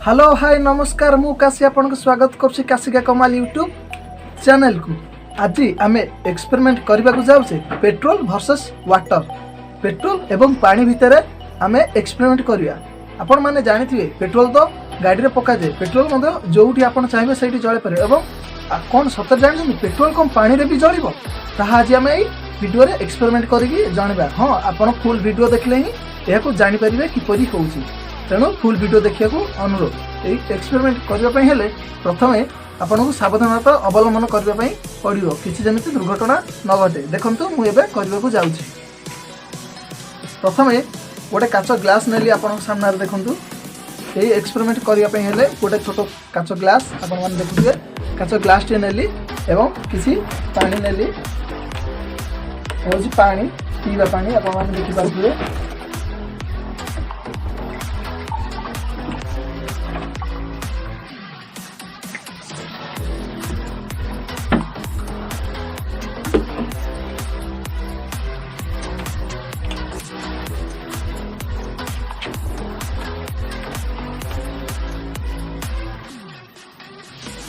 Hello hi नमस्कार मु काशी आपन को स्वागत करछि काशिका कमाल यूट्यूब चैनल को। आज आम एक्सपेरिमेंट करने को जाऊे पेट्रोल वर्सेस वाटर पेट्रोल एवं पानी भितर आम एक्सपेरिमेंट करिया। आपण माने जानिथिबे पेट्रोल तो गाड़ी रे पका जाए पेट्रोल जोठी आपण चाहिए से जले पारे एवं कौन सतर जानी पेट्रोल कम पानी रे भी जलिबो ताहा आज आम एई वीडियो रे एक्सपेरिमेंट करिकी जानबा। हां आपण फुल वीडियो देखले ही एहाको जानि परिबे किपरि होउची। तेणु फुल वीडियो देखा अनुरोध। यही एक्सपेरिमेंट करने हेले प्रथम आपन को सावधानता अवलंबन करने पड़ो किसी जमी दुर्घटना न घटे। देखु मुझे करने को जाऊँगी। प्रथम गोटे काच ग्लास नेली आप सामने देखु। यही एक्सपेरिमेंट करने हेले गोटे छोट काच ग्लास आप देखुए काच ग्लास टे नेली एवं किसी पानी नेली हूँ पानी पीवा पानी आप देखिपे।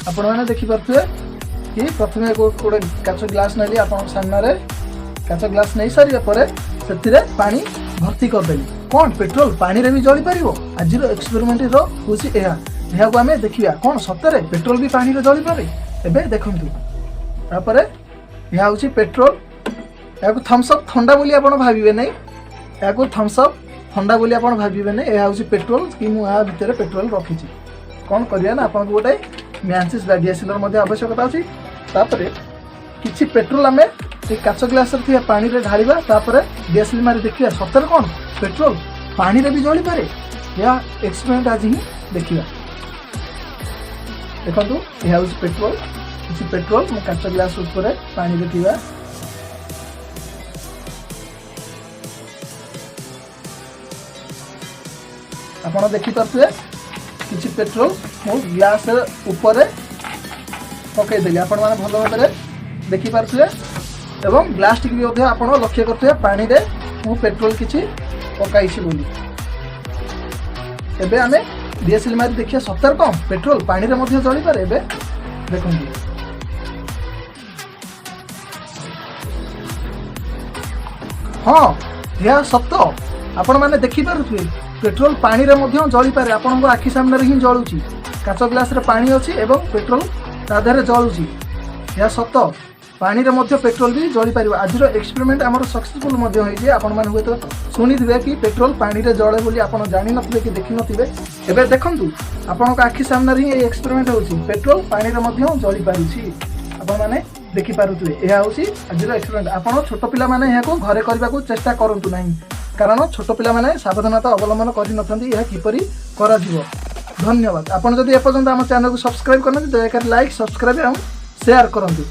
आपण मैंने देखिपे कि प्रथम गोटे काच ग्लास नेली आप सामने काच ग्लास नहीं सारे से पानी भर्ती करदेली। कौन पेट्रोल पानी रे भी जली पार। आज एक्सपेरिमेंट को आम देखा कौन सतरे पेट्रोल भी पानी रे जली पारे। एबे देखु यह हूँ पेट्रोल या थम्सअप ठंडा बोली आप भावे नहीं या थम्सअप ठंडा बोली आप भावे नहीं। यह हूँ पेट्रोल कि मुझे भितर पेट्रोल रखी कौन करिया ना आपन गोटे मैंसिस बा डीएसएलआर आवश्यकता अच्छी। किसी पेट्रोल आम काच ग्लास पानी रे ढालिबा डीएसएलआर मारी देखिया सतर कौन पेट्रोल पानी रे भी जली पारे। या एक्सपेरिमेंट आज ही देखिया। देखो यह हूँ पेट्रोल किसी पेट्रोल काच ग्लास ऊपर पानी रखा आप देखिपे किसी पेट्रोल मु ग्लास ऊपर पकईदेली आपण मैंने भल भाव देखिपे एवं ग्लास टी भी आप लक्ष्य करते पानी रे मु पेट्रोल किसी पकई बोली। एबे आमे डीएसएलआर मारी देखिए सतर कम पेट्रोल पानी रे मध्य जली पारे। एबे देखो हाँ यह सत आपण मैंने देखिपे पेट्रोल पानी रे मध्य जली पारे। आपन आखि सामने ही जलुची काच ग्लास रे पानी अच्छी एवं पेट्रोल तादे जलुची। यह सत पानी रे मध्य पेट्रोल भी जली पार। आज एक्सपेरिमेंट आमर सक्सेसफुल आपण मैंने हुए तो शुणिथे कि पेट्रोल पानी रे जले बोली आप जानी नथिबे कि देखि नथिबे। एबे देखंतु आपन आखि सामने ही एक्सपेरिमेंट होची पेट्रोल पानी रे मध्य जली पारुची आपण माने देखि पारुथुए। यह होची आज एक्सपेरिमेंट। आपण छोट पिला माने यहाको घरे करबा को चेष्टा करंतु नाही कारण छोट पिला माने सावधानता अवलंबन करि नथंती यह किपरि करा जिवो। धन्यवाद। आपण जदि एपर्यंत आम चैनल को सब्सक्राइब करना दयाकर लाइक सब्सक्राइब एवं शेयर करंतु।